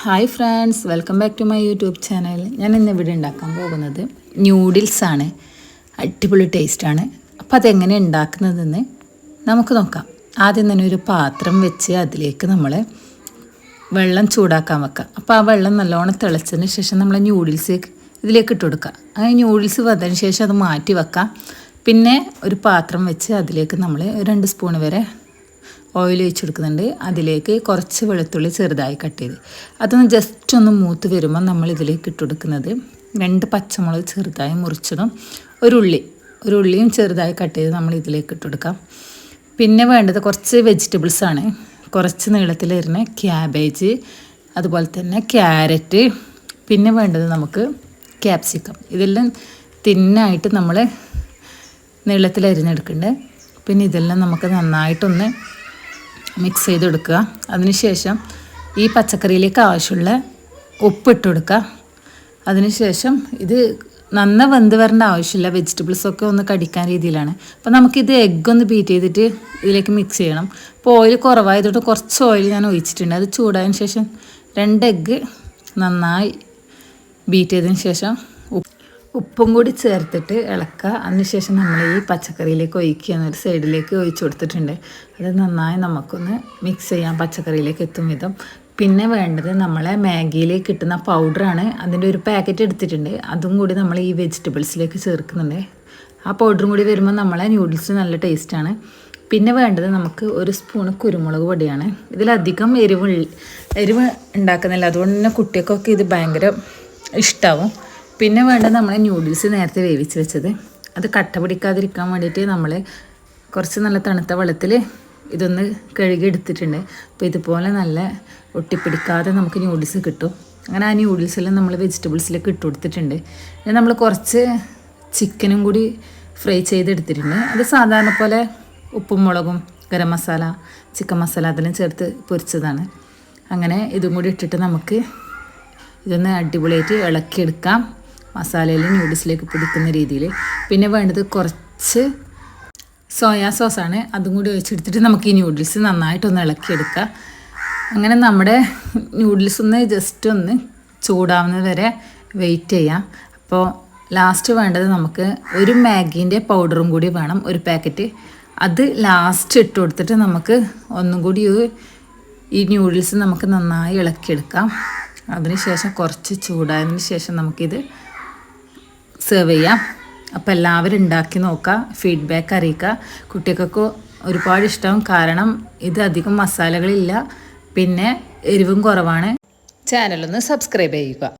Hi friends, welcome back to my YouTube channel. ഞാൻ ഇന്ന് ഇവിടെ ഉണ്ടാക്കാൻ പോകുന്നത് ന്യൂഡിൽസാണ്. അടിപൊളി ടേസ്റ്റാണ്. അപ്പോൾ അതെങ്ങനെ ഉണ്ടാക്കുന്നതെന്ന് നമുക്ക് നോക്കാം. ആദ്യം തന്നെ ഒരു പാത്രം വെച്ച് അതിലേക്ക് നമ്മൾ വെള്ളം ചൂടാക്കാൻ വെക്കാം. അപ്പോൾ ആ വെള്ളം നല്ലോണം തിളച്ചതിന് ശേഷം നമ്മൾ ന്യൂഡിൽസ് ഇതിലേക്ക് ഇട്ട് കൊടുക്കുക. അങ്ങനെ ന്യൂഡിൽസ് വന്നതിന് ശേഷം അത് മാറ്റി വെക്കാം. പിന്നെ ഒരു പാത്രം വെച്ച് അതിലേക്ക് നമ്മൾ 2 സ്പൂൺ വരെ ഓയിൽ ഒഴിച്ച് കൊടുക്കുന്നുണ്ട്. അതിലേക്ക് കുറച്ച് വെളുത്തുള്ളി ചെറുതായി കട്ട് ചെയ്ത് അതൊന്ന് ജസ്റ്റ് ഒന്ന് മൂത്ത് വരുമ്പോൾ നമ്മൾ ഇതിലേക്ക് ഇട്ട് കൊടുക്കുന്നത് 2 പച്ചമുളക് ചെറുതായി മുറിച്ചതും ഒരു ഉള്ളിയും ചെറുതായി കട്ട് ചെയ്ത് നമ്മൾ ഇതിലേക്ക് ഇട്ട് കൊടുക്കാം. പിന്നെ വേണ്ടത് കുറച്ച് വെജിറ്റബിൾസാണ്. കുറച്ച് നീളത്തിലിരുന്ന ക്യാബേജ്, അതുപോലെ തന്നെ ക്യാരറ്റ്, പിന്നെ വേണ്ടത് നമുക്ക് ക്യാപ്സിക്കം. ഇതെല്ലാം തിന്നായിട്ട് നമ്മൾ നീളത്തിൽ അരിഞ്ഞെടുക്കുന്നുണ്ട്. പിന്നെ ഇതെല്ലാം നമുക്ക് നന്നായിട്ടൊന്ന് മിക്സ് ചെയ്തെടുക്കുക. അതിനുശേഷം ഈ പച്ചക്കറിയിലേക്ക് ആവശ്യമുള്ള ഉപ്പിട്ട് കൊടുക്കുക. അതിനുശേഷം ഇത് നന്ന വെന്ത് വരേണ്ട ആവശ്യമില്ല, വെജിറ്റബിൾസൊക്കെ ഒന്ന് കടിക്കാൻ രീതിയിലാണ്. അപ്പോൾ നമുക്കിത് എഗ്ഗൊന്ന് ബീറ്റ് ചെയ്തിട്ട് ഇതിലേക്ക് മിക്സ് ചെയ്യണം. അപ്പോൾ ഓയിൽ കുറവായതുകൊണ്ട് കുറച്ച് ഓയിൽ ഞാൻ ഒഴിച്ചിട്ടുണ്ട്. അത് ചൂടായതിന് ശേഷം 2 എഗ്ഗ് നന്നായി ബീറ്റ് ചെയ്തതിന് ശേഷം ഉപ്പും കൂടി ചേർത്തിട്ട് ഇളക്കുക. അതിനുശേഷം നമ്മൾ ഈ പച്ചക്കറിയിലേക്ക് ഒഴിക്കുക. ഒരു സൈഡിലേക്ക് ഒഴിച്ച് കൊടുത്തിട്ടുണ്ട്. അത് നന്നായി നമുക്കൊന്ന് മിക്സ് ചെയ്യാം പച്ചക്കറിയിലേക്ക് എത്തും വിധം. പിന്നെ വേണ്ടത് നമ്മളെ മാഗിയിലേക്ക് കിട്ടുന്ന പൗഡറാണ്. അതിൻ്റെ ഒരു പാക്കറ്റ് എടുത്തിട്ടുണ്ട്. അതും കൂടി നമ്മൾ ഈ വെജിറ്റബിൾസിലേക്ക് ചേർക്കുന്നുണ്ട്. ആ പൗഡറും കൂടി വരുമ്പോൾ നമ്മളെ ന്യൂഡിൽസ് നല്ല ടേസ്റ്റാണ്. പിന്നെ വേണ്ടത് നമുക്ക് 1 സ്പൂണ് കുരുമുളക് പൊടിയാണ്. ഇതിലധികം എരിവ് ഉണ്ടാക്കുന്നില്ല, അതുകൊണ്ട് തന്നെ കുട്ടികൾക്കൊക്കെ ഇത് ഭയങ്കര ഇഷ്ടമാവും. പിന്നെ വേണ്ടത് നമ്മൾ ന്യൂഡിൽസ് നേരത്തെ വേവിച്ച് വെച്ചത്, അത് കട്ട പിടിക്കാതിരിക്കാൻ വേണ്ടിയിട്ട് നമ്മൾ കുറച്ച് നല്ല തണുത്ത വെള്ളത്തിൽ ഇതൊന്ന് കഴുകി എടുത്തിട്ടുണ്ട്. അപ്പോൾ ഇതുപോലെ നല്ല ഒട്ടിപ്പിടിക്കാതെ നമുക്ക് ന്യൂഡിൽസ് കിട്ടും. അങ്ങനെ ആ ന്യൂഡിൽസെല്ലാം നമ്മൾ വെജിറ്റബിൾസിലേക്ക് ഇട്ട് കൊടുത്തിട്ടുണ്ട്. പിന്നെ നമ്മൾ കുറച്ച് ചിക്കനും കൂടി ഫ്രൈ ചെയ്തെടുത്തിട്ടുണ്ട്. അത് സാധാരണ പോലെ ഉപ്പും മുളകും ഗരം മസാല, ചിക്കൻ മസാല അതെല്ലാം ചേർത്ത് പൊരിച്ചതാണ്. അങ്ങനെ ഇതും കൂടി ഇട്ടിട്ട് നമുക്ക് ഇതൊന്ന് അടിപൊളിയായിട്ട് ഇളക്കിയെടുക്കാം, മസാലയിൽ ന്യൂഡിൽസിലേക്ക് പിടിക്കുന്ന രീതിയിൽ. പിന്നെ വേണ്ടത് കുറച്ച് സോയാ സോസാണ്. അതും കൂടി ഒഴിച്ചെടുത്തിട്ട് നമുക്ക് ഈ ന്യൂഡിൽസ് നന്നായിട്ടൊന്ന് ഇളക്കിയെടുക്കുക. അങ്ങനെ നമ്മുടെ ന്യൂഡിൽസ് ഒന്ന് ജസ്റ്റ് ഒന്ന് ചൂടാവുന്നത് വരെ വെയിറ്റ് ചെയ്യാം. അപ്പോൾ ലാസ്റ്റ് വേണ്ടത് നമുക്ക് ഒരു മാഗീൻ്റെ പൗഡറും കൂടി വേണം, ഒരു പാക്കറ്റ്. അത് ലാസ്റ്റ് ഇട്ട് കൊടുത്തിട്ട് നമുക്ക് ഒന്നും കൂടി ഈ ന്യൂഡിൽസ് നമുക്ക് നന്നായി ഇളക്കിയെടുക്കാം. അതിനുശേഷം കുറച്ച് ചൂടായതിന് ശേഷം നമുക്കിത് സെർവ് ചെയ്യാം. അപ്പോൾ എല്ലാവരും ഉണ്ടാക്കി നോക്കുക, ഫീഡ്ബാക്ക് അറിയിക്കുക. കുട്ടികൾക്ക് ഒരുപാട് ഇഷ്ടമാവും, കാരണം ഇത് അധികം മസാലകളില്ല, പിന്നെ എരിവും കുറവാണ്. ചാനലൊന്ന് സബ്സ്ക്രൈബ് ചെയ്യുക.